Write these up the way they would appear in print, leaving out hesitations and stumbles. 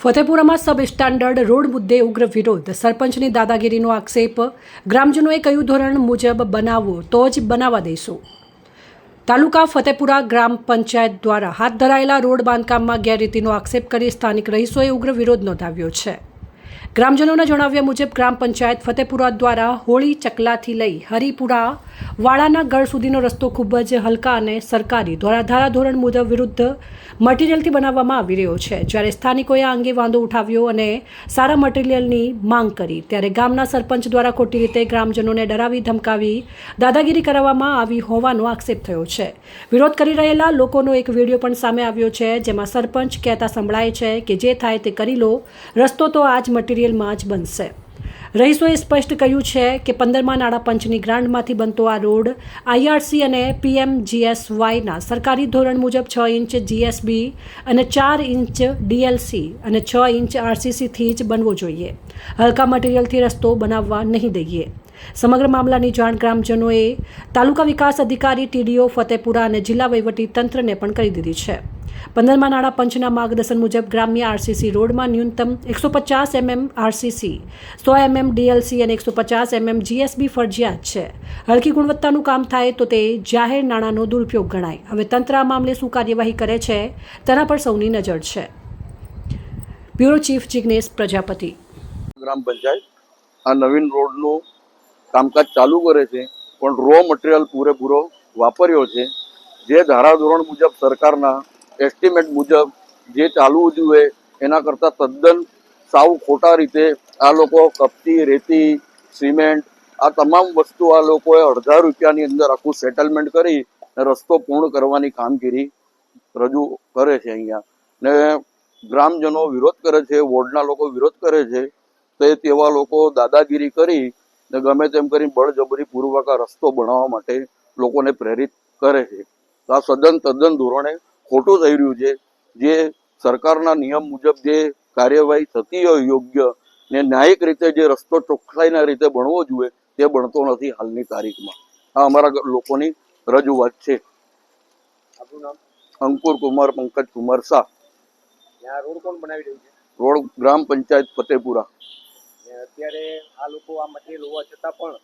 ફતેપુરામાં સબ standard road મુદ્દે ઉગ્ર વિરોધ, સરપંચની દાદાગીરીનો આક્ષેપ, ગ્રામજનોએ કયું ધોરણ મુજબ બનાવવો તો જ બનાવવા દઈશું। તાલુકા ફતેપુરા ગ્રામ પંચાયત દ્વારા હાથ ધરાયેલા રોડ બાંધકામમાં ગેરરીતિનો આક્ષેપ કરી સ્થાનિક રહીશોએ ઉગ્ર વિરોધ નોંધાવ્યો છે। ગ્રામજનોના જણાવ્યા મુજબ ગ્રામ પંચાયત ફતેપુરા દ્વારા હોળી ચકલાથી લઈ હરિપુરા વાળાના ગઢ સુધીનો રસ્તો ખૂબ જ હલકા અને સરકારી ધારાધોરણ મુજબ વિરુદ્ધ મટીરિયલથી બનાવવામાં આવી રહ્યો છે। જ્યારે સ્થાનિકોએ આ અંગે વાંધો ઉઠાવ્યો અને સારા મટીરિયલની માંગ કરી, ત્યારે ગામના સરપંચ દ્વારા ખોટી રીતે ગ્રામજનોને ડરાવી ધમકાવી દાદાગીરી કરવામાં આવી હોવાનો આક્ષેપ થયો છે। વિરોધ કરી રહેલા લોકોનો એક વિડીયો પણ સામે આવ્યો છે, જેમાં સરપંચ કહેતા સંભળાય છે કે જે થાય તે કરી લો, રસ્તો તો આ જ મટીરિયલમાં જ બનશે। રહીશોએ સ્પષ્ટ કહ્યું છે કે 15મા નાણાં પંચની ગ્રાન્ટમાંથી બનતો આ રોડ IRC અને PMGSYના સરકારી ધોરણ મુજબ 6 ઇંચ GSB અને 4 ઇંચ DLC અને 6 ઇંચ RCCથી જ બનવો જોઈએ। હલકા મટીરિયલથી રસ્તો બનાવવા નહીં દઈએ। સમગ્ર મામલાની જાણ ગ્રામજનોએ તાલુકા વિકાસ અધિકારી TDO ફતેપુરા અને જિલ્લા વહીવટી તંત્રને પણ કરી દીધી છે। 15મા નાણાં પંચના માર્ગદર્શન મુજબ ગ્રામ્ય RCC રોડમાં ન્યૂનતમ 150 mm RCC, 100 mm DLC અને 150 mm GSB ફરજિયાત છે। હલકી ગુણવત્તાનું કામ થાય તો તે જાહેર નાણાંનો દુરુપયોગ ગણાય। હવે તંત્ર આ મામલે શું કાર્યવાહી કરે છે તેના પર સૌની નજર છે। Bureau chief Jignesh Prajapati. ગ્રામ પંચાયત આ નવીન રોડનું કામકાજ ચાલુ કરે છે, પણ રો મટીરિયલ પૂરેપૂરો વાપર્યો છે। જે ધારાધોરણ મુજબ સરકારના એસ્ટિમેટ મુજબ જે ચાલવું જોઈએ એના કરતાં તદ્દન સાવ ખોટા રીતે આ લોકો કપચી, રેતી, સિમેન્ટ આ તમામ વસ્તુ આ લોકોએ અડધા રૂપિયાની અંદર આખું સેટલમેન્ટ કરી રસ્તો પૂર્ણ કરવાની કામગીરી રજૂ કરે છે અહીંયા ને ગ્રામજનો વિરોધ કરે છે, વોર્ડના લોકો વિરોધ કરે છે। તો તેવા લોકો દાદાગીરી કરી ને ગમે તેમ કરી બળજબરીપૂર્વક આ રસ્તો બનાવવા માટે લોકોને પ્રેરિત કરે છે। તો આ તદ્દન ધોરણે ખોટું થઈ રહ્યું છે। જે સરકારના નિયમ મુજબ જે કાર્યવાહી થતી હોય યોગ્ય ને ન્યાયિક રીતે જે રસ્તો ચોખ્ખાઈના રીતે બનવો જોઈએ તે બનતો નથી હાલની તારીખમાં। આ અમારા લોકોની રજૂઆત છે। આપનું નામ? અંકુર કુમાર પંકજ કુમાર શાહ। રોડ કોણ બનાવી રહ્યું છે? રોડ ગ્રામ પંચાયત ફતેપુરા। અત્યારે આ લોકો આ મટીરિયલ હોવા છતાં પણ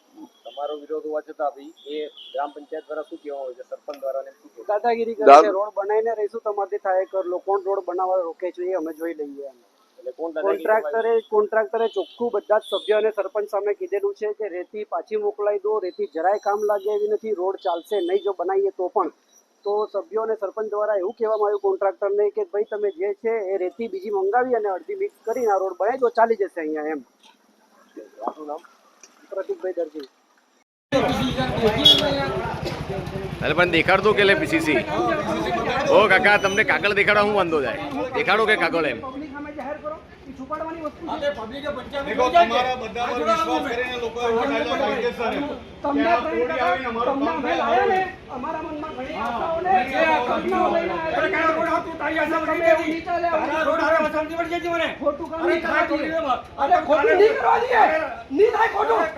તમારો વિરોધ હોવા છતાં બી એ ગ્રામ પંચાયત દ્વારા શું કહેવામાં આવે છે, સરપંચ દ્વારા ને શું દાદાગીરી કરે છે? રોડ બનાવીને રહીશું તમારથી થાય કર લો, કોણ રોડ બનાવવા રોકે છે એ અમે જોઈ લઈએ। એટલે કોણ કોન્ટ્રાક્ટરે ચોખ્ખું બધા જ સભ્ય અને સરપંચ સામે કીધેલું છે કે રેતી પાછી મોકલાઈ દો, રેતી જરાય કામ લાગે એવી નથી, રોડ ચાલશે નહીં જો બનાવીએ તો પણ। તો સભ્યો અને સરપંચ દ્વારા એવું કહેવામાં આવ્યું કોન્ટ્રાક્ટરને કે ભાઈ તમે જે છે એ રેતી બીજી મંગાવી અને અડધી મિક્સ કરીને આ રોડ બનાવી દો, ચાલી જશે અહીંયા એમ। આપનું નામ? પ્રતિકભાઈ દરજી। અરે પણ દેખાડતો કે લે PCC ઓ કાકા, તમને કાગળ દેખાડવા હું વાંધો જાય? દેખાડો કે કાગળ એમ ખોટું